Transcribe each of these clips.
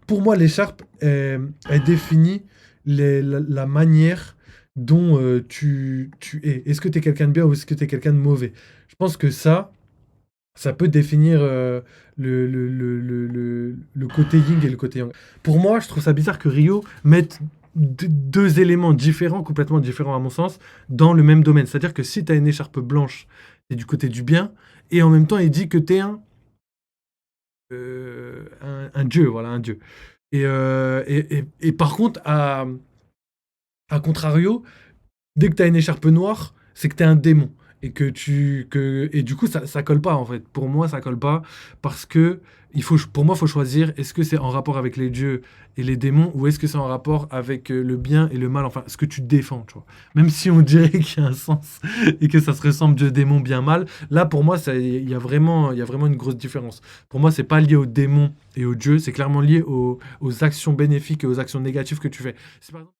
Pour moi, l'écharpe, elle définit la manière dont tu es. Est-ce que tu es quelqu'un de bien ou est-ce que tu es quelqu'un de mauvais? Je pense que ça peut définir le côté yin et le côté yang. Pour moi, je trouve ça bizarre que Rio mette deux éléments différents, complètement différents à mon sens, dans le même domaine. C'est-à-dire que si tu as une écharpe blanche, tu es du côté du bien, et en même temps, il dit que tu es un dieu, voilà, un dieu. Et par contre, à contrario, dès que tu as une écharpe noire, c'est que tu es un démon. Et du coup, ça colle pas, en fait. Pour moi, ça colle pas parce que pour moi, il faut choisir est-ce que c'est en rapport avec les dieux et les démons ou est-ce que c'est en rapport avec le bien et le mal, enfin, ce que tu défends, tu vois. Même si on dirait qu'il y a un sens et que ça se ressemble Dieu, démon, bien, mal, là, pour moi, il y a vraiment une grosse différence. Pour moi, c'est pas lié aux démons et aux dieux, c'est clairement lié aux actions bénéfiques et aux actions négatives que tu fais. C'est par exemple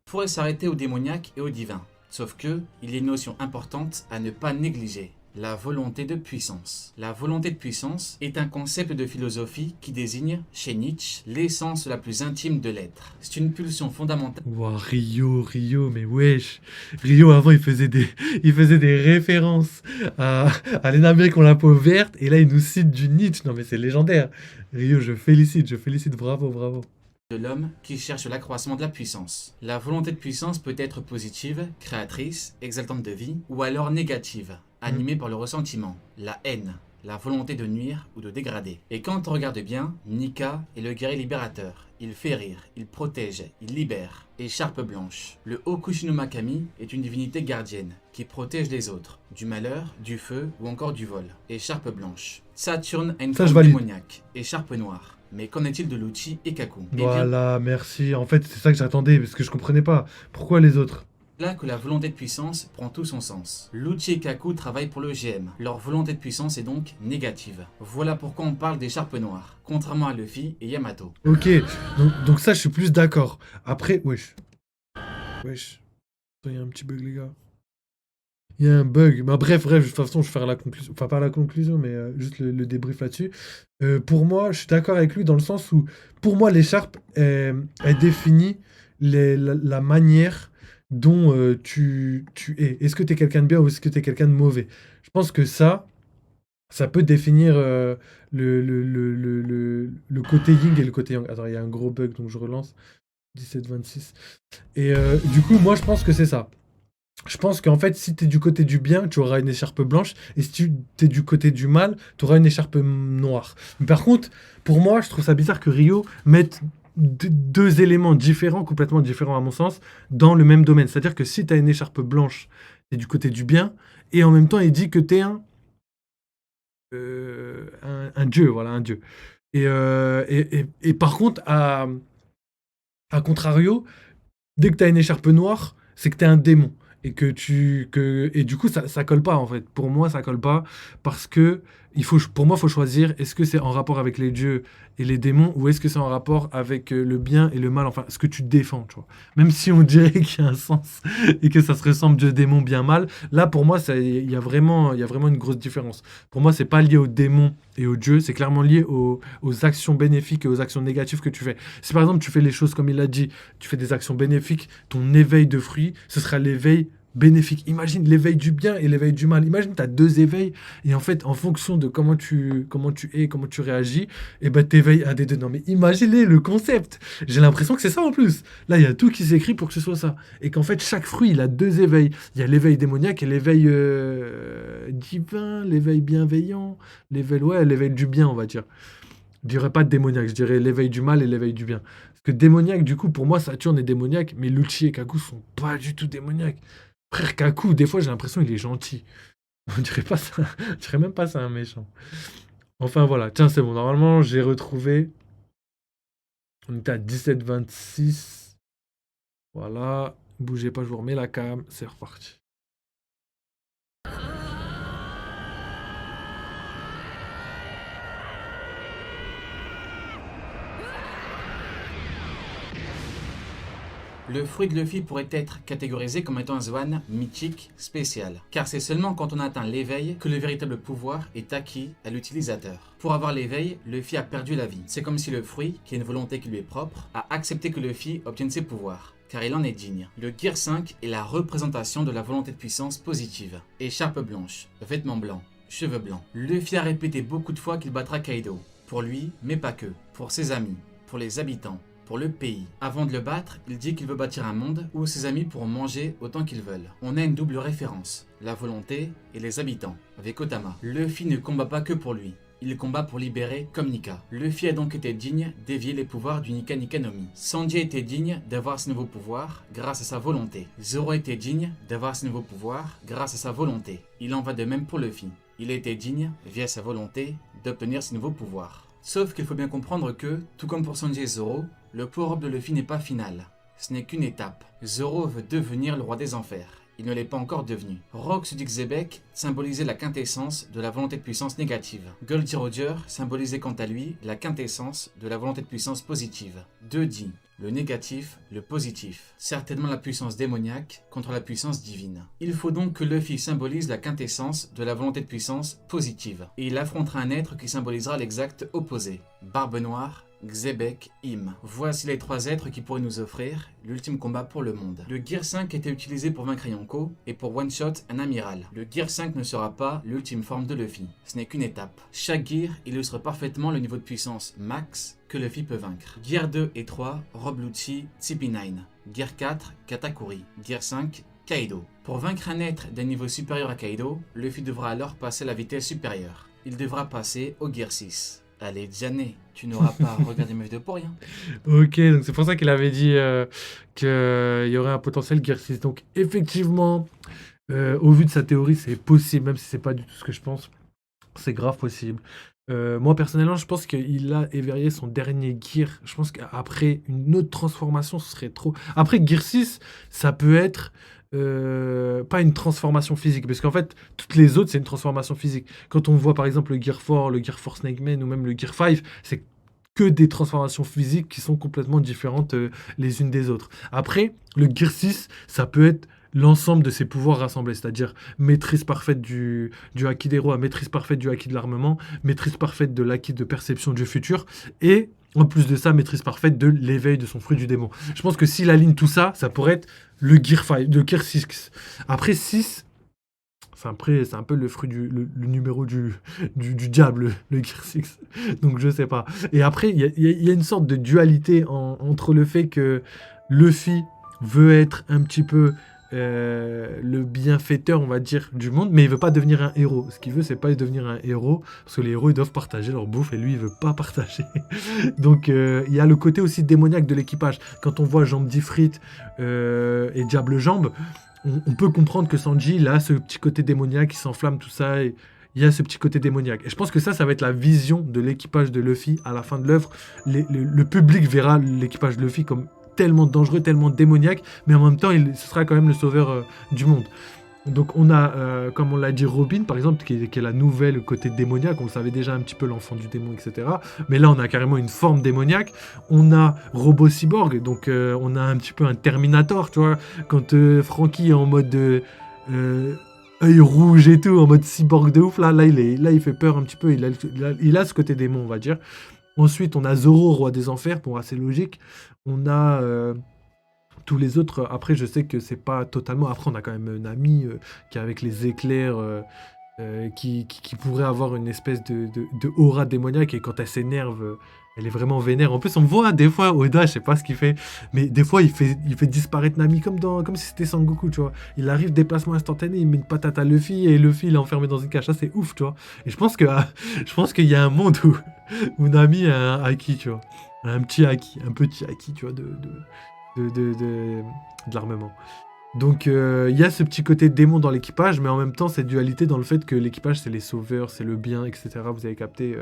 Pourrait s'arrêter au démoniaque et au divin. Sauf que, il y a une notion importante à ne pas négliger. La volonté de puissance. La volonté de puissance est un concept de philosophie qui désigne, chez Nietzsche, l'essence la plus intime de l'être. C'est une pulsion fondamentale. Ouah, Rio, mais wesh. Rio, avant, il faisait des références à l'Amérique on la peau verte, et là, il nous cite du Nietzsche. Non, mais c'est légendaire. Rio, je félicite, bravo, bravo. De l'homme qui cherche l'accroissement de la puissance. La volonté de puissance peut être positive, créatrice, exaltante de vie, ou alors négative, Hmm. animée par le ressentiment, la haine, la volonté de nuire ou de dégrader. Et quand on regarde bien, Nika est le guerrier libérateur. Il fait rire, il protège, il libère. Écharpe blanche. Le Hokushin no Kami est une divinité gardienne qui protège les autres, du malheur, du feu ou encore du vol. Écharpe blanche. Saturne a une Ça, je forme valide. démoniaque. Écharpe noire. Mais qu'en est-il de Lucci et Kaku? Eh bien, Voilà, merci. En fait, c'est ça que j'attendais, parce que je comprenais pas. Pourquoi les autres? là que la volonté de puissance prend tout son sens. Lucci et Kaku travaillent pour le GM. Leur volonté de puissance est donc négative. Voilà pourquoi on parle d'écharpe noire, contrairement à Luffy et Yamato. Ok, donc ça, je suis plus d'accord. Après, wesh. Il y a un petit bug, les gars. Il y a un bug. Bah, bref, de toute façon, je vais faire la conclusion. Enfin, pas la conclusion, mais juste le débrief là-dessus. Pour moi, je suis d'accord avec lui dans le sens où, pour moi, l'écharpe, elle définit la manière dont tu es. Est-ce que tu es quelqu'un de bien ou est-ce que tu es quelqu'un de mauvais? Je pense que ça peut définir le côté yin et le côté yang. Attends, il y a un gros bug, donc je relance. 17-26. Et du coup, moi, je pense que c'est ça. Je pense qu'en fait, si tu es du côté du bien, tu auras une écharpe blanche, et si tu es du côté du mal, tu auras une écharpe noire. Mais par contre, pour moi, je trouve ça bizarre que Rio mette deux éléments différents, complètement différents à mon sens, dans le même domaine. C'est-à-dire que si tu as une écharpe blanche, tu es du côté du bien, et en même temps, il dit que tu es un dieu, voilà, un dieu. Et par contre, à contrario, dès que tu as une écharpe noire, c'est que tu es un démon. Et du coup, ça colle pas, en fait. Pour moi, ça colle pas parce que pour moi, il faut choisir est-ce que c'est en rapport avec les dieux et les démons ou est-ce que c'est en rapport avec le bien et le mal, enfin, ce que tu défends, tu vois. Même si on dirait qu'il y a un sens et que ça se ressemble dieu, démon, bien, mal, là, pour moi, il y a vraiment une grosse différence. Pour moi, c'est pas lié aux démons et aux dieux, c'est clairement lié aux actions bénéfiques et aux actions négatives que tu fais. Si par exemple, tu fais les choses comme il l'a dit, tu fais des actions bénéfiques, ton éveil de fruits, ce sera l'éveil bénéfique. Imagine l'éveil du bien et l'éveil du mal. Imagine, tu as deux éveils et en fait, en fonction de comment tu es, comment tu réagis, et ben t'éveilles un des deux. Non mais imaginez le concept. J'ai l'impression que c'est ça en plus. Là, il y a tout qui s'écrit pour que ce soit ça. Et qu'en fait, chaque fruit, il a deux éveils. Il y a l'éveil démoniaque et l'éveil divin, l'éveil bienveillant, l'éveil du bien, on va dire. Je dirais pas démoniaque, je dirais l'éveil du mal et l'éveil du bien. Parce que démoniaque, du coup, pour moi, Saturne est démoniaque, mais Lucci et Kaku sont pas du tout démoniaques. Frère Kaku, des fois, j'ai l'impression qu'il est gentil. On dirait pas ça. On dirait même pas ça un méchant. Enfin, voilà. Tiens, c'est bon. Normalement, j'ai retrouvé. On était à 17-26. Voilà. Bougez pas, je vous remets la cam. C'est reparti. Le fruit de Luffy pourrait être catégorisé comme étant un Zoan mythique spécial, car c'est seulement quand on atteint l'éveil que le véritable pouvoir est acquis à l'utilisateur. Pour avoir l'éveil, Luffy a perdu la vie. C'est comme si le fruit, qui est une volonté qui lui est propre, a accepté que Luffy obtienne ses pouvoirs, car il en est digne. Le Gear 5 est la représentation de la volonté de puissance positive. Écharpe blanche, vêtements blancs, cheveux blancs. Luffy a répété beaucoup de fois qu'il battra Kaido. Pour lui, mais pas que. Pour ses amis, pour les habitants, pour le pays. Avant de le battre, il dit qu'il veut bâtir un monde où ses amis pourront manger autant qu'ils veulent. On a une double référence, la volonté et les habitants, avec Otama. Luffy ne combat pas que pour lui. Il combat pour libérer comme Nika. Luffy a donc été digne d'évier les pouvoirs du Nika Nika no Mi. Sanji a été digne d'avoir ses nouveaux pouvoirs grâce à sa volonté. Zoro a été digne d'avoir ses nouveaux pouvoirs grâce à sa volonté. Il en va de même pour Luffy. Il a été digne, via sa volonté, d'obtenir ses nouveaux pouvoirs. Sauf qu'il faut bien comprendre que, tout comme pour Sanji et Zoro, le power-up de Luffy n'est pas final. Ce n'est qu'une étape. Zoro veut devenir le roi des enfers. Il ne l'est pas encore devenu. Rox du Xebec symbolisait la quintessence de la volonté de puissance négative. Goldie Roger symbolisait quant à lui la quintessence de la volonté de puissance positive. Deux dits, le négatif, le positif. Certainement la puissance démoniaque contre la puissance divine. Il faut donc que Luffy symbolise la quintessence de la volonté de puissance positive. Et il affrontera un être qui symbolisera l'exact opposé. Barbe Noire, Xebec, Im. Voici les trois êtres qui pourraient nous offrir l'ultime combat pour le monde. Le Gear 5 était utilisé pour vaincre Yonko et pour one-shot un amiral. Le Gear 5 ne sera pas l'ultime forme de Luffy. Ce n'est qu'une étape. Chaque Gear illustre parfaitement le niveau de puissance max que Luffy peut vaincre. Gear 2 et 3, Rob Lucci, CP9. Gear 4, Katakuri. Gear 5, Kaido. Pour vaincre un être d'un niveau supérieur à Kaido, Luffy devra alors passer à la vitesse supérieure. Il devra passer au Gear 6. Allez, Jané, tu n'auras pas regardé mes vidéos pour rien. Ok, donc c'est pour ça qu'il avait dit qu'il y aurait un potentiel Gear 6. Donc effectivement, au vu de sa théorie, c'est possible, même si c'est pas du tout ce que je pense. C'est grave possible. Moi, personnellement, je pense qu'il a éveillé son dernier Gear. Je pense qu'après, une autre transformation, ce serait trop... Après, Gear 6, ça peut être... pas une transformation physique, parce qu'en fait, toutes les autres, c'est une transformation physique. Quand on voit, par exemple, le Gear 4, le Gear 4 Snake Man, ou même le Gear 5, c'est que des transformations physiques qui sont complètement différentes les unes des autres. Après, le Gear 6, ça peut être l'ensemble de ses pouvoirs rassemblés, c'est-à-dire maîtrise parfaite du haki des rois, maîtrise parfaite du haki de l'armement, maîtrise parfaite de l'haki de perception du futur, et en plus de ça, maîtrise parfaite de l'éveil de son fruit du démon. Je pense que s'il aligne tout ça, ça pourrait être le Gear 5, le Gear 6. Après 6, c'est un peu le fruit le numéro du diable, le Gear 6. Donc je sais pas. Et après, il y a une sorte de dualité entre le fait que Luffy veut être un petit peu le bienfaiteur, on va dire, du monde, mais il veut pas devenir un héros. Ce qu'il veut, c'est pas devenir un héros, parce que les héros, ils doivent partager leur bouffe, et lui, il veut pas partager. Donc, il y a le côté aussi démoniaque de l'équipage. Quand on voit Jambe d'Ifrit et Diable Jambe, on peut comprendre que Sanji, il a ce petit côté démoniaque, il s'enflamme, tout ça, et il y a ce petit côté démoniaque. Et je pense que ça va être la vision de l'équipage de Luffy à la fin de l'œuvre. Le public verra l'équipage de Luffy comme tellement dangereux, tellement démoniaque, mais en même temps, ce sera quand même le sauveur du monde. Donc on a, comme on l'a dit, Robin, par exemple, qui est la nouvelle côté démoniaque. On le savait déjà un petit peu, l'enfant du démon, etc. Mais là, on a carrément une forme démoniaque. On a Robo Cyborg, donc on a un petit peu un Terminator, tu vois. Quand Franky est en mode œil rouge et tout, en mode cyborg de ouf, là il fait peur un petit peu. Il a ce côté démon, on va dire. Ensuite, on a Zoro, roi des enfers, bon, assez logique. On a tous les autres. Après, je sais que c'est pas totalement. Après, on a quand même Nami qui est avec les éclairs, qui pourrait avoir une espèce de aura démoniaque. Et quand elle s'énerve, elle est vraiment vénère. En plus, on voit des fois Oda, je sais pas ce qu'il fait, mais des fois, il fait disparaître Nami comme si c'était Sangoku, tu vois. Il arrive, déplacement instantané, il met une patate à Luffy et Luffy, il est enfermé dans une cage. Ça, c'est ouf, tu vois. Et je pense qu'il y a un monde où Nami a un haki, tu vois. Un petit haki, tu vois, de l'armement. Donc il y a ce petit côté démon dans l'équipage, mais en même temps cette dualité dans le fait que l'équipage c'est les sauveurs, c'est le bien, etc. Vous avez capté,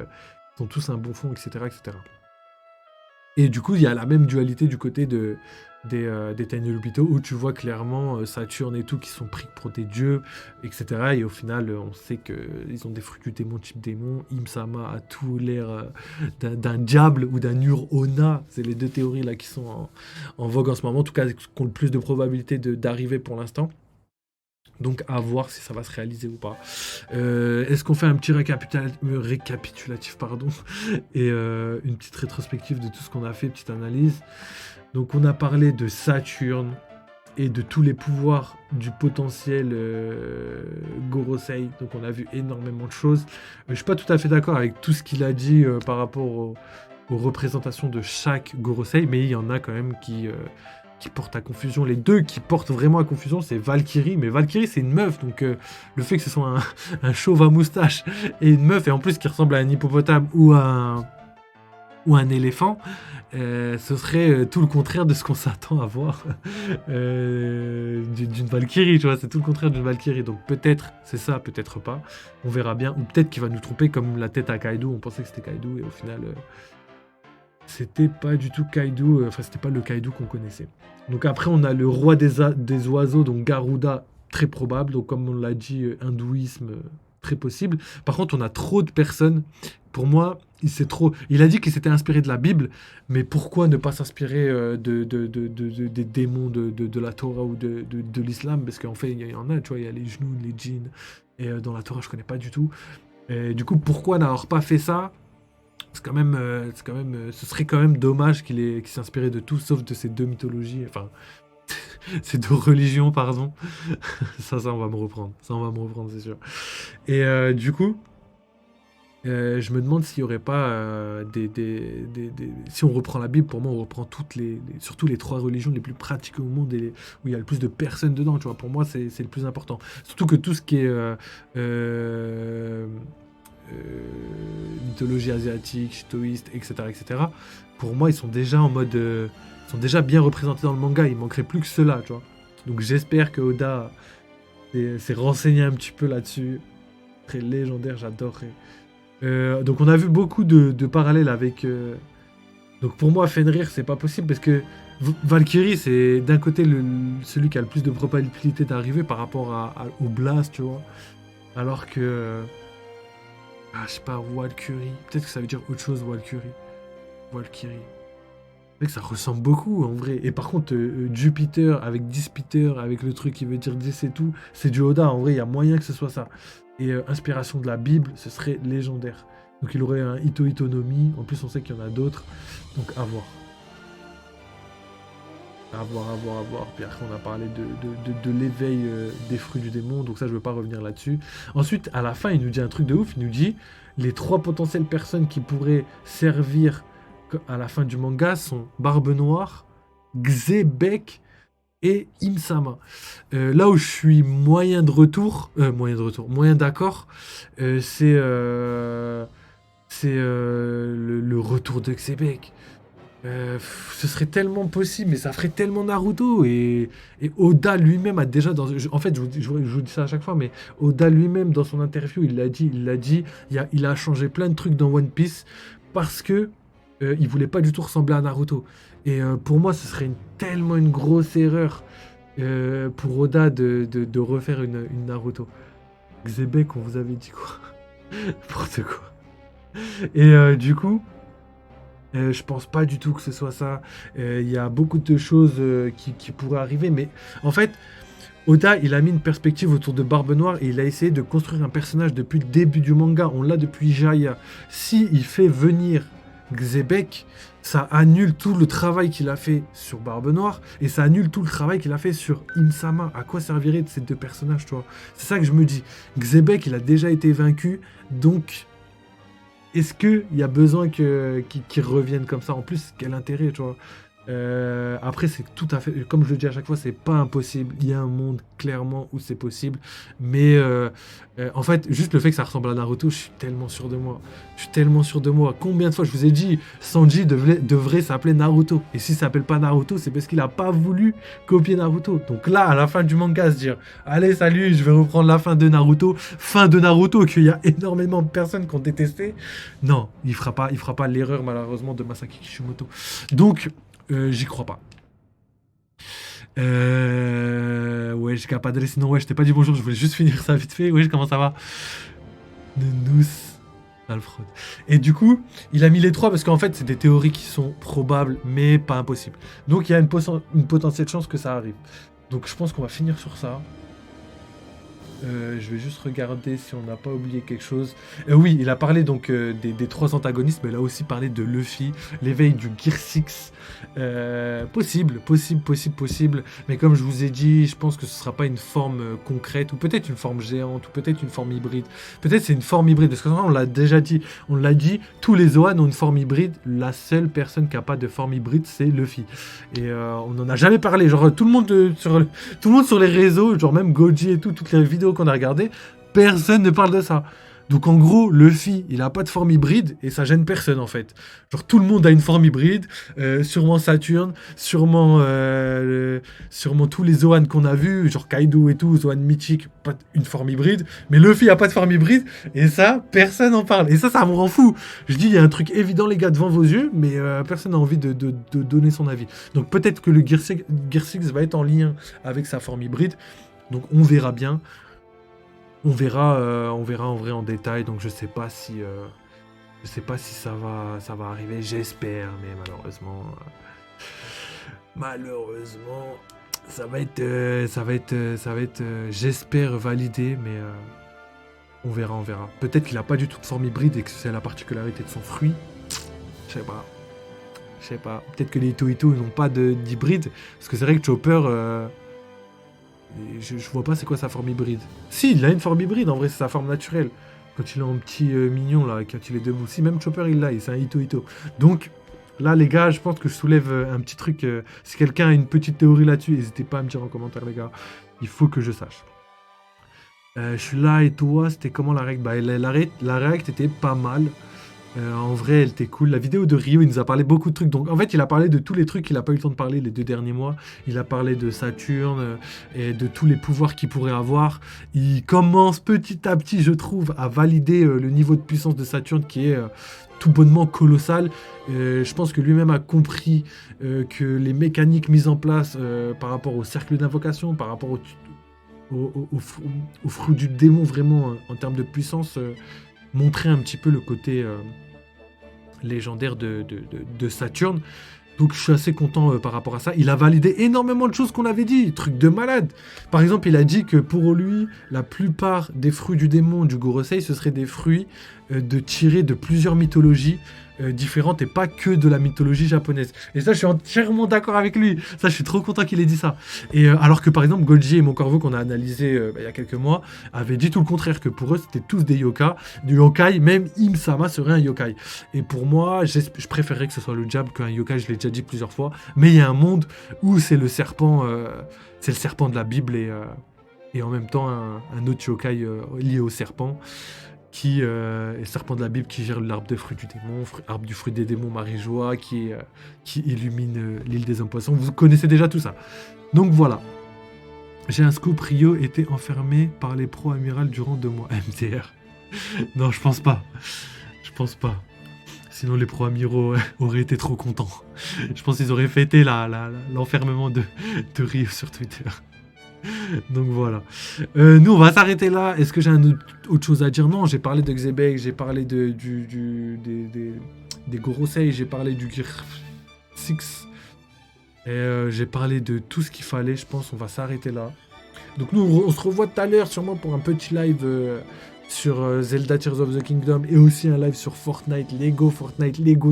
ils ont tous un bon fond, etc., etc. Et du coup, il y a la même dualité du côté des Tenryubito où tu vois clairement Saturne et tout qui sont pris pour des dieux, etc. Et au final, on sait qu'ils ont des fruits du démon type démon. Im-sama a tout l'air d'un diable ou d'un Ur-Onna. C'est les deux théories là qui sont en vogue en ce moment, en tout cas qui ont le plus de probabilité d'arriver pour l'instant. Donc à voir si ça va se réaliser ou pas. Est-ce qu'on fait un petit récapitulatif pardon, et une petite rétrospective de tout ce qu'on a fait, petite analyse. Donc on a parlé de Saturne et de tous les pouvoirs du potentiel Gorosei. Donc on a vu énormément de choses. Je suis pas tout à fait d'accord avec tout ce qu'il a dit par rapport aux représentations de chaque Gorosei, mais il y en a quand même qui portent à confusion. Les deux qui portent vraiment à confusion, c'est Valkyrie. Mais Valkyrie, c'est une meuf, donc le fait que ce soit un chauve à moustache et une meuf, et en plus qui ressemble à un hippopotame ou à un éléphant, ce serait tout le contraire de ce qu'on s'attend à voir d'une Valkyrie, tu vois, c'est tout le contraire d'une Valkyrie, donc peut-être c'est ça, peut-être pas, on verra bien, ou peut-être qu'il va nous tromper comme la tête à Kaido, on pensait que c'était Kaido, et au final, c'était pas du tout Kaido, enfin c'était pas le Kaido qu'on connaissait. Donc après on a le roi des oiseaux, donc Garuda, très probable, donc comme on l'a dit, hindouisme, très possible. Par contre on a trop de personnes, pour moi, il a dit qu'il s'était inspiré de la Bible, mais pourquoi ne pas s'inspirer des démons de la Torah ou de l'islam? Parce qu'en fait, il y en a, tu vois, il y a les genoux, les djinns, et dans la Torah, je connais pas du tout. Et du coup, pourquoi n'avoir pas fait ça? Ce serait quand même dommage qu'il s'inspirait de tout, sauf de ces deux mythologies, enfin, ces deux religions, pardon. Ça, on va me reprendre. Ça, on va me reprendre, c'est sûr. Et du coup, je me demande s'il n'y aurait pas si on reprend la Bible, pour moi, on reprend surtout les trois religions les plus pratiques au monde et où il y a le plus de personnes dedans, tu vois. Pour moi, c'est le plus important. Surtout que tout ce qui est mythologie asiatique, shintoïste, etc., pour moi, ils sont déjà en mode... ils sont déjà bien représentés dans le manga. Il manquerait plus que cela, tu vois. Donc j'espère que Oda s'est renseigné un petit peu là-dessus. Très légendaire, j'adorerais. Donc on a vu beaucoup de parallèles avec... Donc pour moi, Fenrir, c'est pas possible parce que Valkyrie, c'est d'un côté celui qui a le plus de probabilité d'arriver par rapport au Blast, tu vois. Alors que... je sais pas, Valkyrie. Peut-être que ça veut dire autre chose, Valkyrie. Valkyrie. C'est vrai que ça ressemble beaucoup en vrai. Et par contre, Jupiter avec 10 Peter, avec le truc qui veut dire 10 et tout, c'est du Oda. En vrai, il y a moyen que ce soit ça. Et inspiration de la Bible, ce serait légendaire. Donc il aurait un Ito Itonomi. En plus, on sait qu'il y en a d'autres. Donc à voir. À voir. Puis après, on a parlé de l'éveil des fruits du démon. Donc ça, je ne veux pas revenir là-dessus. Ensuite, à la fin, il nous dit un truc de ouf. Il nous dit les 3 potentielles personnes qui pourraient servir à la fin du manga sont Barbe Noire, Xebec et Im-sama. Là où je suis moyen d'accord, c'est le retour de Xebec. Ce serait tellement possible, mais ça ferait tellement Naruto. Et Oda lui-même a déjà... En fait, je vous dis ça à chaque fois, mais Oda lui-même, dans son interview, il l'a dit, il a changé plein de trucs dans One Piece parce que il voulait pas du tout ressembler à Naruto. Et pour moi, ce serait tellement une grosse erreur pour Oda de refaire une Naruto. Xebec, on vous avait dit quoi? N'importe quoi. Et du coup, je pense pas du tout que ce soit ça. Il y a beaucoup de choses qui pourraient arriver, mais en fait, Oda, il a mis une perspective autour de Barbe Noire et il a essayé de construire un personnage depuis le début du manga. On l'a depuis Jaya. Si il fait venir Xebec, ça annule tout le travail qu'il a fait sur Barbe Noire et ça annule tout le travail qu'il a fait sur Im-sama. À quoi servirait ces deux personnages, tu vois? C'est ça que je me dis. Xebec, il a déjà été vaincu, donc est-ce qu'il y a besoin qu'il revienne comme ça? En plus, quel intérêt, tu vois? Après, c'est tout à fait, comme je le dis à chaque fois, c'est pas impossible. Il y a un monde clairement où c'est possible, mais en fait, juste le fait que ça ressemble à Naruto, je suis tellement sûr de moi. Je suis tellement sûr de moi. Combien de fois je vous ai dit, Sanji devrait s'appeler Naruto, et s'il s'appelle pas Naruto, c'est parce qu'il a pas voulu copier Naruto. Donc là, à la fin du manga, se dire, allez, salut, je vais reprendre la fin de Naruto, qu'il y a énormément de personnes qui ont détesté. Non, il fera pas l'erreur malheureusement de Masaki Kishimoto. Donc j'y crois pas. Wesh, Capadre, sinon, ouais, je t'ai pas dit bonjour, je voulais juste finir ça vite fait. Wesh, comment ça va? Neunous, Alfred. Et du coup, il a mis les trois parce qu'en fait, c'est des théories qui sont probables, mais pas impossibles. Donc, il y a une potentielle chance que ça arrive. Donc, je pense qu'on va finir sur ça. Je vais juste regarder si on n'a pas oublié quelque chose. Oui, il a parlé donc des trois antagonistes, mais il a aussi parlé de Luffy, l'éveil du Gear 6. Possible. Mais comme je vous ai dit, je pense que ce sera pas une forme concrète, ou peut-être une forme géante, ou peut-être une forme hybride. Peut-être c'est une forme hybride, parce que on l'a déjà dit, tous les Zoan ont une forme hybride. La seule personne qui a pas de forme hybride, c'est Luffy. Et on n'en a jamais parlé. Genre tout le monde sur les réseaux, genre même Goji et toutes les vidéos qu'on a regardées, personne ne parle de ça. Donc en gros, Luffy, il a pas de forme hybride et ça gêne personne en fait. Genre tout le monde a une forme hybride, sûrement Saturne, sûrement tous les Zoan qu'on a vus, genre Kaido et tout, Zoan mythique, pas une forme hybride, mais Luffy a pas de forme hybride et ça, personne n'en parle. Et ça me rend fou. Je dis, il y a un truc évident les gars devant vos yeux, mais personne n'a envie de donner son avis. Donc peut-être que le Gear 6 va être en lien avec sa forme hybride, donc on verra bien. On verra en vrai en détail, donc je sais pas si ça va arriver, j'espère, mais malheureusement ça va être j'espère validé, mais on verra. Peut-être qu'il a pas du tout de forme hybride et que c'est la particularité de son fruit. Je sais pas. Peut-être que les Ito n'ont pas d'hybride, parce que c'est vrai que Chopper je vois pas c'est quoi sa forme hybride. Si, il a une forme hybride, en vrai, c'est sa forme naturelle. Quand il est en petit mignon, là, quand il est debout. Si, même Chopper, il l'a, c'est un Ito. Donc, là, les gars, je pense que je soulève un petit truc. Si quelqu'un a une petite théorie là-dessus, n'hésitez pas à me dire en commentaire, les gars. Il faut que je sache. Je suis là, et toi, c'était comment la règle? Bah, la règle était pas mal. En vrai, elle était cool. La vidéo de Ryo, il nous a parlé beaucoup de trucs. Donc, en fait, il a parlé de tous les trucs qu'il n'a pas eu le temps de parler les 2 derniers mois. Il a parlé de Saturne et de tous les pouvoirs qu'il pourrait avoir. Il commence petit à petit, je trouve, à valider le niveau de puissance de Saturne qui est tout bonnement colossal. Je pense que lui-même a compris que les mécaniques mises en place par rapport au cercle d'invocation, par rapport au fruit du démon, vraiment, en termes de puissance, montrer un petit peu le côté légendaire de Saturne. Donc je suis assez content par rapport à ça. Il a validé énormément de choses qu'on avait dit, truc de malade. Par exemple, il a dit que pour lui, la plupart des fruits du démon du Gorosei, ce seraient des fruits tirés de plusieurs mythologies différentes et pas que de la mythologie japonaise. Et ça, je suis entièrement d'accord avec lui. Ça, je suis trop content qu'il ait dit ça. Et alors que par exemple, Goji et Mon Corvo, qu'on a analysé il y a quelques mois, avaient dit tout le contraire, que pour eux, c'était tous des yokai, même Im-sama serait un yokai. Et pour moi, je préférerais que ce soit le diable qu'un yokai, je l'ai déjà dit plusieurs fois. Mais il y a un monde où c'est le serpent de la Bible et en même temps un autre yokai lié au serpent, qui est serpent de la Bible, qui gère l'arbre des fruits du démon, arbre du fruit des démons, Marie-Joie, qui illumine l'île des hommes poissons. Vous connaissez déjà tout ça. Donc voilà. J'ai un scoop, Ryo était enfermé par les pro-amirales durant 2 mois. MDR. Non, je pense pas. Sinon les pro-amiraux auraient été trop contents. Je pense qu'ils auraient fêté l'enfermement de Ryo sur Twitter. Donc voilà. Nous, on va s'arrêter là. Est-ce que j'ai autre chose à dire? Non, j'ai parlé de Xebec, j'ai parlé des Gorosei, j'ai parlé du Gear 6. Et j'ai parlé de tout ce qu'il fallait. Je pense qu'on va s'arrêter là. Donc nous, on se revoit tout à l'heure sûrement pour un petit live sur Zelda Tears of the Kingdom et aussi un live sur Fortnite, Lego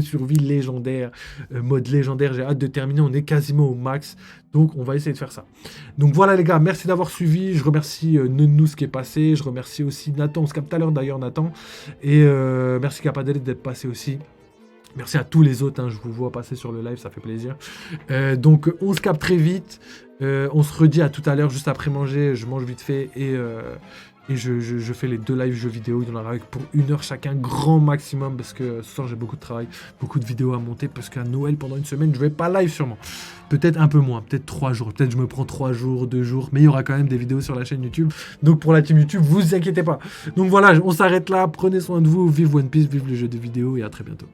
survie légendaire, mode légendaire. J'ai hâte de terminer, on est quasiment au max, donc on va essayer de faire ça. Donc voilà les gars, merci d'avoir suivi, je remercie Neunous qui est passé, je remercie aussi Nathan, on se capte tout à l'heure d'ailleurs Nathan, et merci Capadel d'être passé aussi. Merci à tous les autres, hein, je vous vois passer sur le live, ça fait plaisir. Donc on se capte très vite. On se redit à tout à l'heure, juste après manger. Je mange vite fait et je fais les 2 lives jeux vidéo. Il y en aura pour 1 heure chacun, grand maximum, parce que ce soir j'ai beaucoup de travail, beaucoup de vidéos à monter, parce qu'à Noël, pendant une semaine, je vais pas live sûrement. Peut-être un peu moins, peut-être 3 jours. Peut-être je me prends 3 jours, 2 jours, mais il y aura quand même des vidéos sur la chaîne YouTube. Donc pour la team YouTube, vous inquiétez pas. Donc voilà, on s'arrête là. Prenez soin de vous, vive One Piece, vive les jeux de vidéo et à très bientôt.